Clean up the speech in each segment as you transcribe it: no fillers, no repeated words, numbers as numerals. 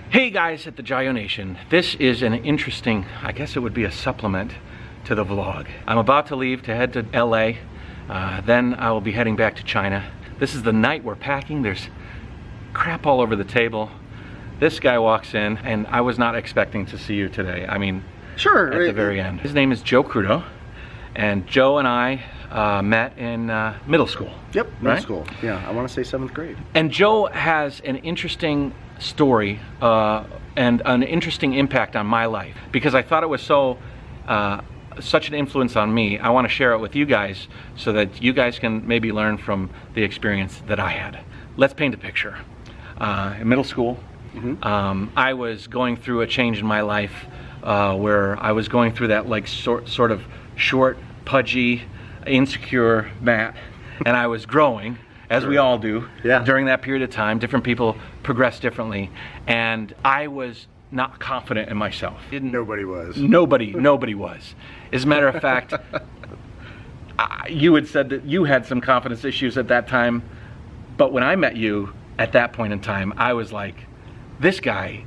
Hey guys at the Jayoe Nation, this is an interesting, I guess it would be a supplement to the vlog. I'm about to leave to head to LA, then I will be heading back to China. This is the night we're packing. There's crap all over the table. This guy walks in and I was not expecting to see you today. I mean, sure, at the very end. His name is Joe Crudo, and Joe and I met in middle school. Yep, middle school. Yeah, I want to say 7th grade. And Joe has an interesting story and an interesting impact on my life, because I thought it was such an influence on me. I want to share it with you guys so that you guys can maybe learn from the experience that I had. Let's paint a picture. In middle school, I was going through a change in my life where I was going through that like sort of short, pudgy, insecure Matt, and I was growing, as we all do, during that period of time. Different people progress differently, and I was not confident in myself. Nobody was. Nobody was. As a matter of fact, you had said that you had some confidence issues at that time, but when I met you at that point in time, I was like, this guy's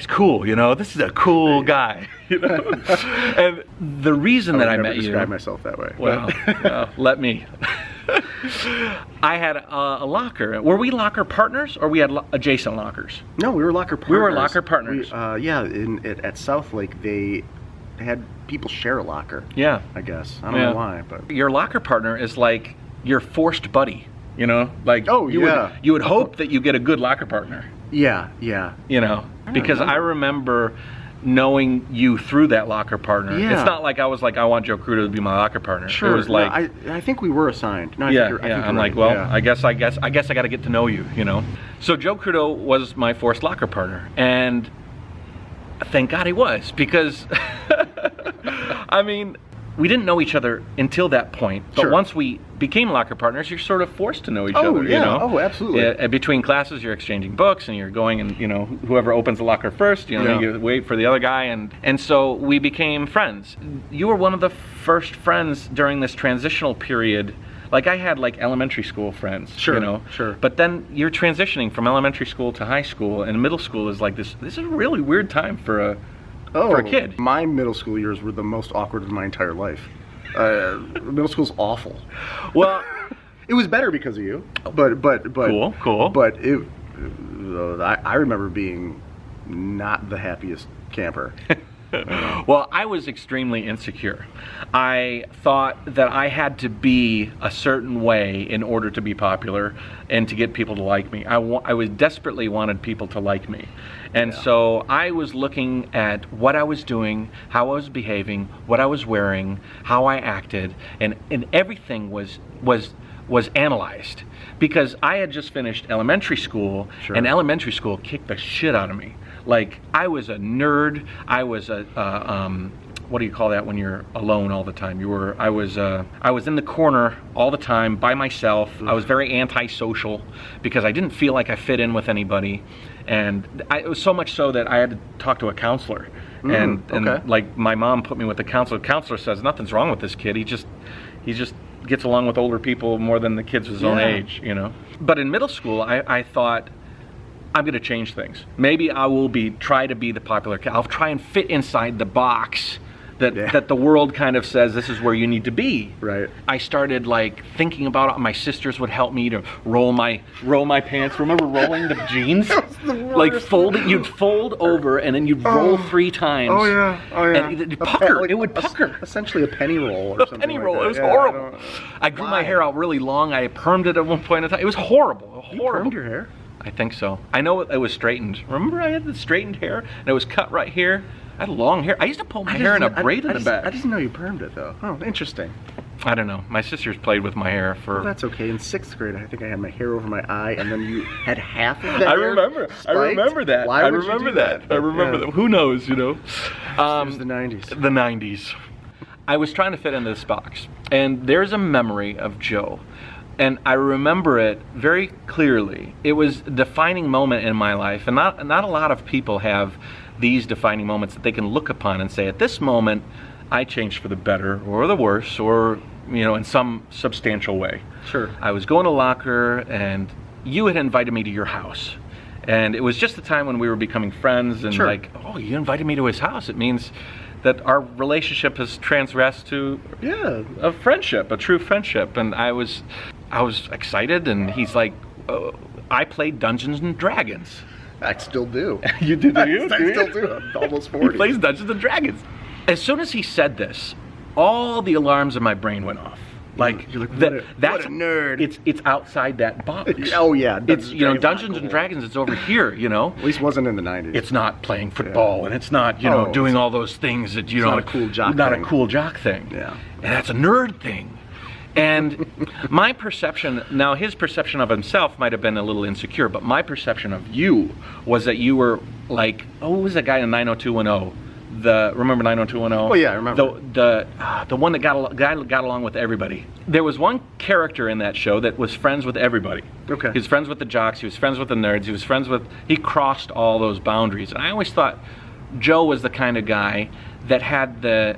cool, you know? This is a cool guy, you know? And the reason that I met you... describe myself that way. Well, let me. I had a locker. Were we locker partners, or we had adjacent lockers? No, we were locker partners. We were locker partners. Yeah, at South Lake, they had people share a locker. Yeah. I guess. I don't know why, but... Your locker partner is like your forced buddy, you know? Like, you would hope that you get a good locker partner. Yeah. You know? Because I remember knowing you through that locker partner. Yeah. It's not like I was like, I want Joe Crudo to be my locker partner. Sure. It was like, I think we were assigned. No, I'm like, well, I guess I got to get to know you, you know. So Joe Crudo was my forced locker partner, and thank God he was, because I mean, we didn't know each other until that point, but once we became locker partners, you're sort of forced to know each other, you know? Oh, absolutely. Yeah, between classes, you're exchanging books, and you're going, and, you know, whoever opens the locker first, you know, you wait for the other guy, and so we became friends. You were one of the first friends during this transitional period. Like, I had, like, elementary school friends, you know? But then you're transitioning from elementary school to high school, and middle school is like this is a really weird time for a kid. My middle school years were the most awkward of my entire life. Middle school's awful. Well, it was better because of you, but cool. But I remember being not the happiest camper. Well, I was extremely insecure. I thought that I had to be a certain way in order to be popular and to get people to like me. I was desperately wanted people to like me. And so I was looking at what I was doing, how I was behaving, what I was wearing, how I acted, and everything was analyzed, because I had just finished elementary school, and elementary school kicked the shit out of me. Like, I was a nerd. I was a what do you call that when you're alone all the time? I was in the corner all the time by myself. I was very antisocial because I didn't feel like I fit in with anybody, and it was so much so that I had to talk to a counselor. And like, my mom put me with the counselor. The counselor says nothing's wrong with this kid. He just gets along with older people more than the kids of his own age, you know. But in middle school, I thought, I'm going to change things. Maybe I will try to be the popular kid. I'll try and fit inside the box that the world kind of says this is where you need to be. Right. I started like thinking about it. My sisters would help me to roll my pants. Remember rolling the jeans? Like folding, you'd fold over and then you'd roll 3 times. Oh yeah. And it'd pucker. It would pucker. Essentially a penny roll or something. Penny roll. It was horrible. I grew my hair out really long. I permed it at one point in time. It was horrible. You permed your hair? I think so. I know it was straightened. Remember, I had the straightened hair and it was cut right here. I had long hair. I used to pull my hair in a braid in the back. I didn't know you permed it though. Oh, interesting. I don't know. My sisters played with my hair for... Well, that's okay. In 6th grade, I think I had my hair over my eye, and then you had half of that. I remember that. Why would you do that? I remember that. Who knows, you know? It was the 90s. The 90s. I was trying to fit into this box, and there's a memory of Joe. And I remember it very clearly. It was a defining moment in my life, and not a lot of people have these defining moments that they can look upon and say, at this moment, I changed for the better or the worse, or, you know, in some substantial way. Sure. I was going to locker, and you had invited me to your house, And it was just the time when we were becoming friends, and Sure. like, oh, you invited me to his house. It means that our relationship has transgressed to a friendship, a true friendship. And I was excited, and he's like, I played Dungeons and Dragons. I still do. You do, do you? I still do. I'm almost 40. He plays Dungeons and Dragons. As soon as he said this, all the alarms in my brain went off. Like, you're like, that's what a nerd. It's outside that box. Oh yeah, It's Dungeons and Dragons. It's over here. At least wasn't in the 90s. It's not playing football, and it's not doing all those things that not a cool jock not thing. a cool jock thing. Yeah, and that's a nerd thing. And my perception, now his perception of himself might have been a little insecure, but my perception of you was that you were like, what was that guy in 90210? Remember 90210? Oh yeah, I remember. The one that got along with everybody. There was one character in that show that was friends with everybody. Okay. He was friends with the jocks, he was friends with the nerds, he crossed all those boundaries. And I always thought Joe was the kind of guy that had the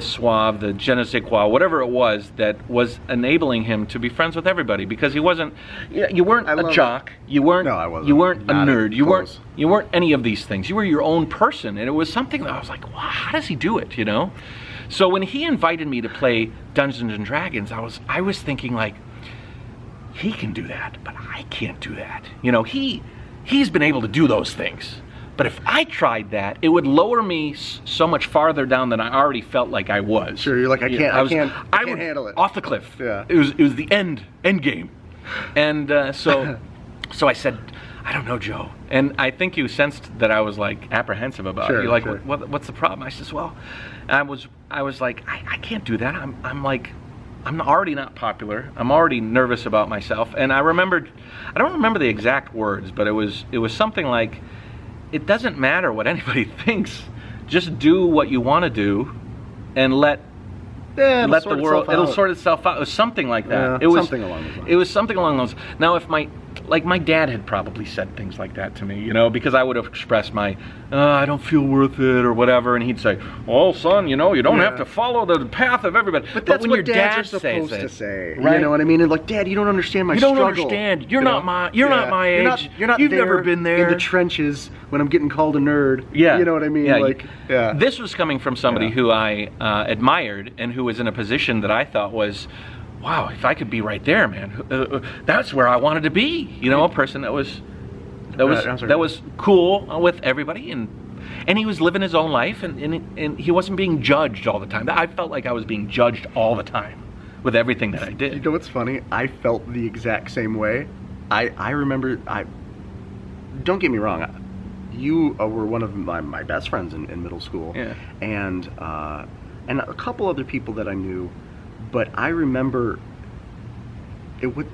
suave, the je ne sais quoi, whatever it was that was enabling him to be friends with everybody, because he wasn't, you weren't a jock, you weren't, no, I wasn't. You weren't a nerd, you close. weren't any of these things. You were your own person, and it was something that I was like, wow, how does he do it, So when he invited me to play Dungeons and Dragons, I was thinking like, he can do that, but I can't do that. He's been able to do those things. But if I tried that, it would lower me so much farther down than I already felt like I was. Sure, you're like, I can't handle it. Off the cliff. Yeah. It was the end game. And so I said, I don't know, Joe. And I think you sensed that I was like apprehensive about it. You're like, sure. What's the problem? I says, well, I was like, I can't do that. I'm already not popular. I'm already nervous about myself. And I don't remember the exact words, but it was something like, it doesn't matter what anybody thinks. Just do what you want to do, and let the world. It'll sort itself out. It was something like that. Yeah, something along those lines. It was something along those. Now, if my dad had probably said things like that to me, because I would have expressed my, I don't feel worth it or whatever, and he'd say, "Oh, son, you don't have to follow the path of everybody." But that's when what your dads dad are supposed says to it, say. right? You know what I mean? And like, Dad, you don't understand my you struggle. don't understand. You're not my age. You're not You've there never been there in the trenches when I'm getting called a nerd. Yeah. You know what I mean? Yeah. This was coming from somebody who I admired, and who was in a position that I thought was, wow, if I could be right there, man, that's where I wanted to be. A person that was cool with everybody, and he was living his own life, and he wasn't being judged all the time. I felt like I was being judged all the time with everything that I did. You know what's funny? I felt the exact same way. I remember, don't get me wrong, you were one of my best friends in middle school, and a couple other people that I knew, but I remember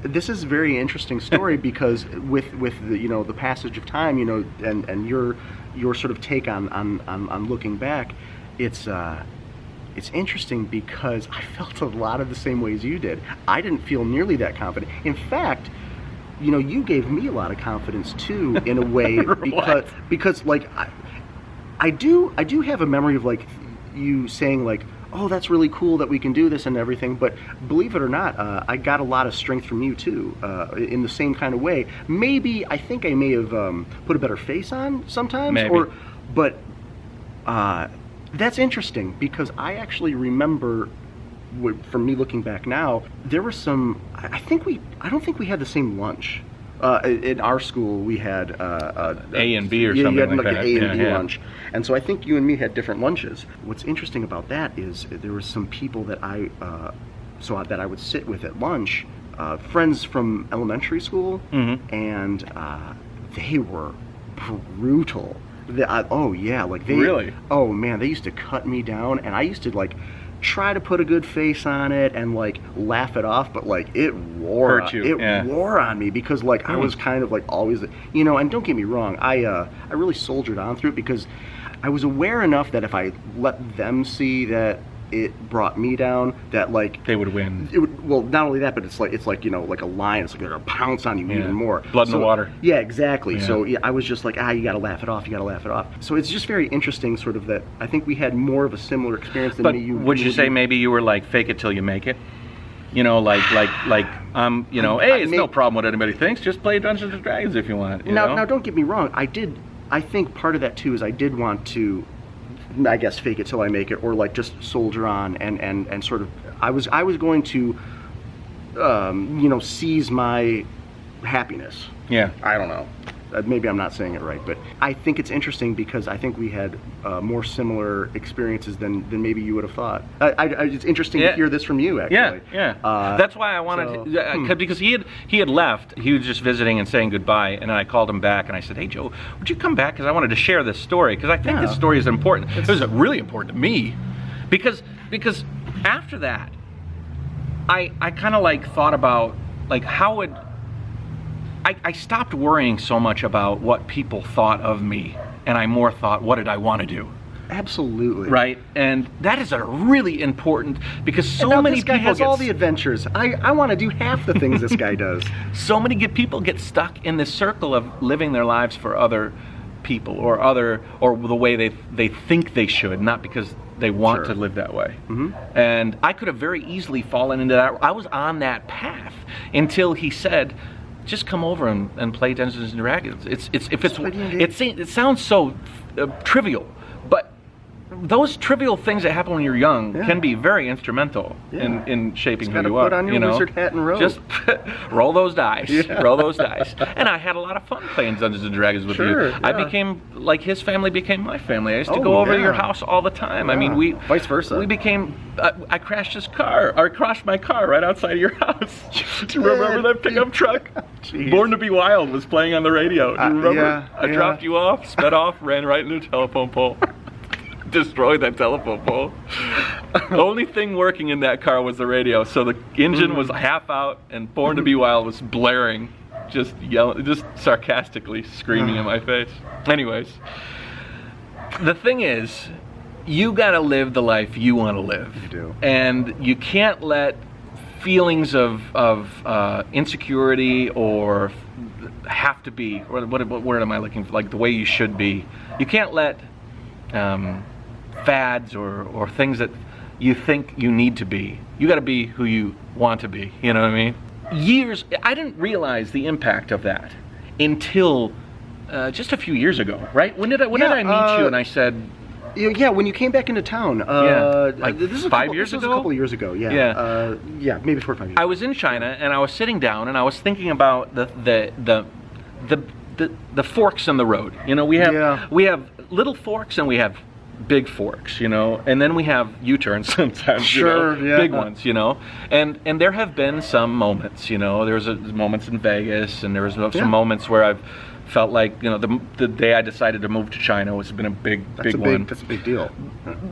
this is a very interesting story because with the the passage of time, and your sort of take on looking back, it's interesting because I felt a lot of the same ways you did. I didn't feel nearly that confident. In fact, you gave me a lot of confidence too, in a way, because like I do have a memory of like you saying like, oh, that's really cool that we can do this and everything, but believe it or not, I got a lot of strength from you too, in the same kind of way. Maybe I think I may have put a better face on sometimes, but that's interesting because I actually remember, from me looking back now, there were some. I don't think we had the same lunch. In our school, we had A and B or something you had like an that. A and B lunch, and so I think you and me had different lunches. What's interesting about that is there were some people that I would sit with at lunch, friends from elementary school, and they were brutal. Really? Oh man, they used to cut me down, and I used to like try to put a good face on it and like laugh it off, but like it wore on me because like I was kind of like always, and don't get me wrong, I really soldiered on through it because I was aware enough that if I let them see that it brought me down, that like they would win. Well, not only that, but it's like like a lion. It's like they're gonna pounce on you even more. Blood in the water. Yeah, exactly. Yeah. So I was just like, you gotta laugh it off. You gotta laugh it off. So it's just very interesting, sort of, that I think we had more of a similar experience than me. Would you say maybe you were like fake it till you make it? You know, like you know, hey, it's no problem what anybody thinks. Just play Dungeons and Dragons if you want. Now, don't get me wrong. I think part of that too is I did want to, I guess, fake it till I make it, or like just soldier on and sort of. I was going to, you know, seize my happiness. Yeah. I don't know. Maybe I'm not saying it right, but I think it's interesting because I think we had more similar experiences than maybe you would have thought. It's interesting to hear this from you, actually. Yeah. That's why I wanted to, because he had left. He was just visiting and saying goodbye, and then I called him back and I said, hey, Joe, would you come back? Because I wanted to share this story, because I think this story is important. It was really important to me, because after that, I kind of like thought about like how would I stopped worrying so much about what people thought of me, and I more thought, what did I want to do? Absolutely. Right? And that is a really important, because so many this guy people has all the adventures. I want to do half the things this guy does. So many people get stuck in this circle of living their lives for other people, or the way they think they should, not because they want to live that way. And I could have very easily fallen into that. I was on that path until he said, just come over and play Dungeons and Dragons. It sounds so trivial, but those trivial things that happen when you're young can be very instrumental in shaping who you are. Put on your wizard hat and robe. Just roll those dice. Roll those dice. And I had a lot of fun playing Dungeons and Dragons with you. I became, like, his family became my family. I used to go over to your house all the time. I mean, vice versa. We became, I crashed my car right outside of your house. Do you remember that pickup truck? Born to Be Wild was playing on the radio. Do you remember? I dropped you off, sped off, ran right into a telephone pole. Destroyed that telephone pole. The only thing working in that car was the radio, so the engine was half out, and Born to Be Wild was blaring, just yelling, just sarcastically screaming in my face. Anyways, the thing is, you gotta live the life you want to live. You do. And you can't let feelings of insecurity or have to be, or what word am I looking for, like the way you should be. You can't let fads or things that you think you need to be. You got to be who you want to be. You know what I mean? I didn't realize the impact of that until just a few years ago, right? When did I meet you and I said? Yeah, when you came back into town. Like this is 5 years ago? This was a couple of years ago, yeah, maybe 4 or 5 years. I was in China and I was sitting down and I was thinking about the forks in the road. You know, we have little forks and we have big forks, you know, and then we have U-turns sometimes, big ones, you know, and there have been some moments, you know, there's moments in Vegas, and there was some moments where I've felt like, you know, the day I decided to move to China has been a big one. That's a big deal.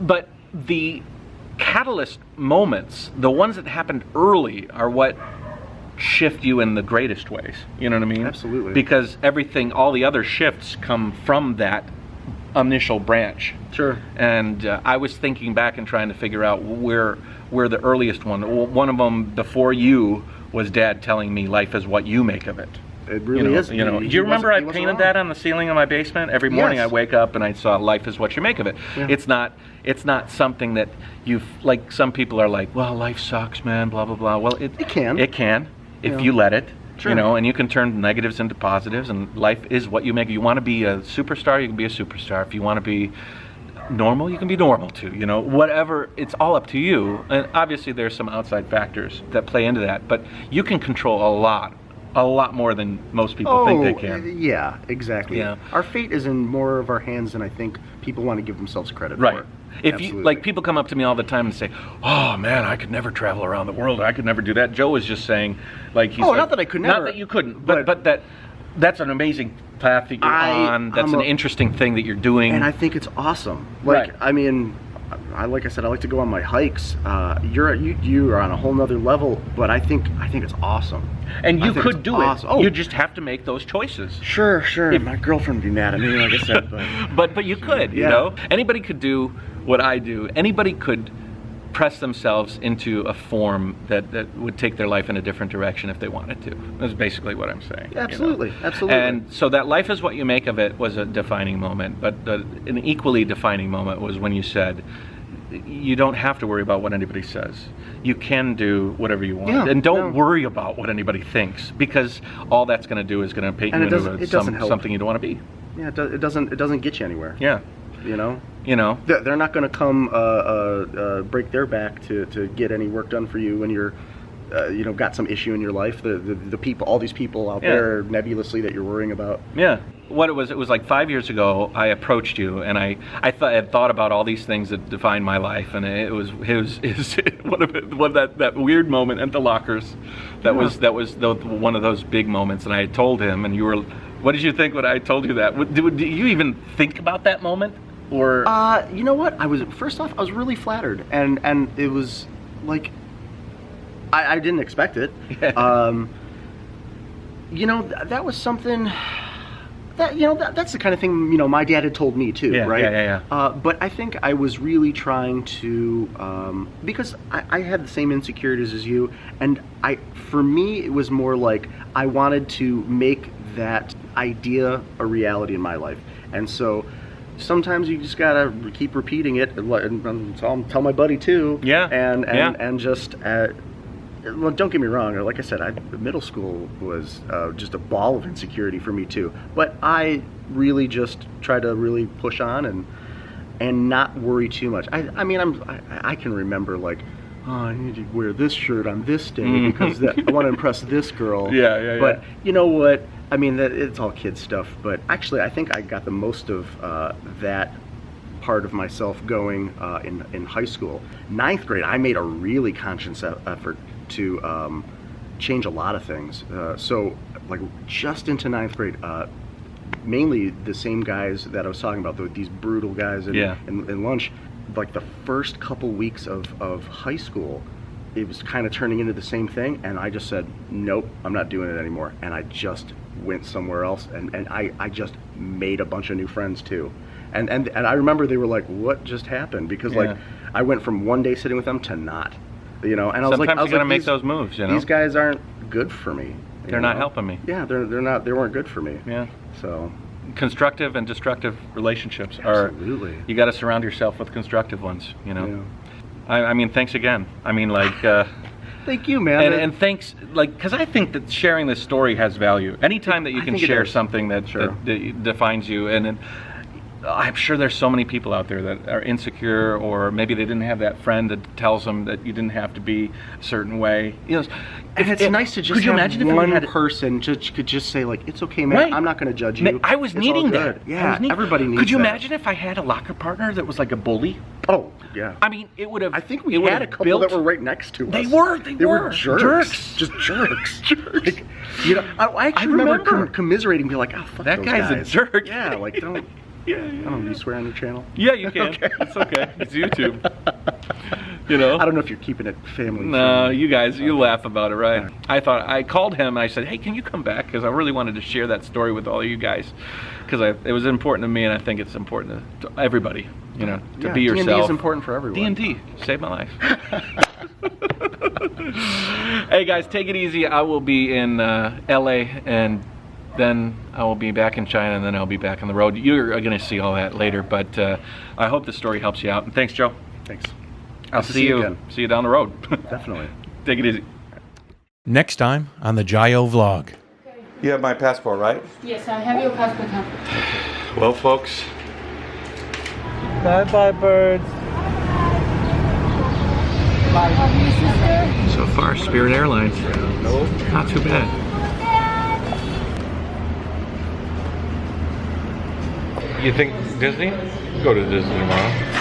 But the catalyst moments, the ones that happened early, are what shift you in the greatest ways. You know what I mean? Absolutely. Because all the other shifts come from that initial branch. Sure. And I was thinking back and trying to figure out where the earliest one of them before you was Dad telling me life is what you make of it. It really is. You know, do you remember I painted that on the ceiling of my basement? Every morning I wake up and I saw life is what you make of it. Yeah. It's not something that like some people are like, well, life sucks, man, blah blah blah. Well, it can if you let it. Sure. You know, and you can turn negatives into positives, and life is what you make. You want to be a superstar, you can be a superstar. If you want to be normal, you can be normal too. You know, whatever, it's all up to you. And obviously there's some outside factors that play into that, but you can control a lot more than most people think they can. Yeah, exactly. Yeah. Our fate is in more of our hands than I think people want to give themselves credit for. If you, like, people come up to me all the time and say, oh man, I could never travel around the world, I could never do that. Joe was just saying, like, not that I could never. Not that you couldn't, but that's an amazing path that you're on. That's an interesting thing that you're doing. And I think it's awesome. Like, I mean, like I said, I like to go on my hikes. You're on a whole nother level, but I think it's awesome. And you could do it. Oh. You just have to make those choices. Sure. My girlfriend would be mad at me, like I said. But you could, you know? Anybody could do what I do. Anybody could press themselves into a form that would take their life in a different direction if they wanted to. That's basically what I'm saying. Absolutely, you know? Absolutely. And so that life is what you make of it was a defining moment, but an equally defining moment was when you said, you don't have to worry about what anybody says. You can do whatever you want, Yeah, and don't worry about what anybody thinks, because all that's going to do is going to paint you into something you don't want to be. Yeah, it doesn't get you anywhere. Yeah, you know, they're not going to come break their back to get any work done for you when you're got some issue in your life. The people, all these people out there nebulously that you're worrying about. Yeah. What it was like 5 years ago, I approached you, and I had thought about all these things that define my life, and it was that weird moment at the lockers. That was one of those big moments, and I had told him, and you were, what did you think when I told you that? Did you even think about that moment, or? You know what? First off, I was really flattered, and it was like, I didn't expect it. Yeah. That was something. That's the kind of thing my dad had told me too, right? Yeah. But I think I was really trying to, because I had the same insecurities as you, and for me it was more like I wanted to make that idea a reality in my life, and so sometimes you just gotta keep repeating it, and tell my buddy too. Yeah. And just. Well, don't get me wrong. Like I said, middle school was just a ball of insecurity for me too. But I really just try to really push on and not worry too much. I can remember like, oh, I need to wear this shirt on this day because I want to impress this girl. Yeah. But you know what? I mean, it's all kid stuff. But actually, I think I got the most of that part of myself going in high school. 9th grade, I made a really conscious effort to change a lot of things. So like just into 9th grade, mainly the same guys that I was talking about, these brutal guys in lunch, like the first couple weeks of high school, it was kind of turning into the same thing, and I just said, nope, I'm not doing it anymore. And I just went somewhere else, and I just made a bunch of new friends too. And I remember they were like, what just happened? Because like I went from one day sitting with them to not. And I was sometimes like, you gotta make those moves. These guys aren't good for me. They're not helping me. Yeah, they're not. They weren't good for me. Yeah. So constructive and destructive relationships are. You got to surround yourself with constructive ones. Yeah. I mean, thanks again. I mean, like. Thank you, man. And thanks, like, because I think that sharing this story has value. Anytime that you can share something that defines you, and I'm sure there's so many people out there that are insecure, or maybe they didn't have that friend that tells them that you didn't have to be a certain way. And it's nice to just have one person could just say like, it's okay, man. Right. I'm not going to judge you. I was needing that. Yeah, everybody needs that. Could you imagine if I had a locker partner that was like a bully? Oh, yeah. I mean, it would have. I think we had a couple that were right next to us. They were jerks. Just jerks. Like, I actually remember commiserating, being like, oh, fuck that those guy's guys. a jerk. Yeah, like don't. I don't know, do you swear on your channel? Yeah, you can. Okay. It's okay. It's YouTube. I don't know if you're keeping it family. No, you guys, you laugh about it, right? I called him and I said, hey, can you come back? Because I really wanted to share that story with all of you guys. Because it was important to me, and I think it's important to everybody, to be yourself. D&D is important for everyone. D&D saved my life. Hey guys, take it easy. I will be in LA, and then I will be back in China, and then I'll be back on the road. You're going to see all that later, but I hope the story helps you out. And thanks, Joe. Thanks. I'll see you again. See you down the road. Definitely. Take it easy. Next time on the Jayoe vlog. You have my passport, right? Yes, I have your passport now. Well, folks. Bye-bye, birds. So far, Spirit Airlines. Not too bad. You think Disney? Go to Disney tomorrow.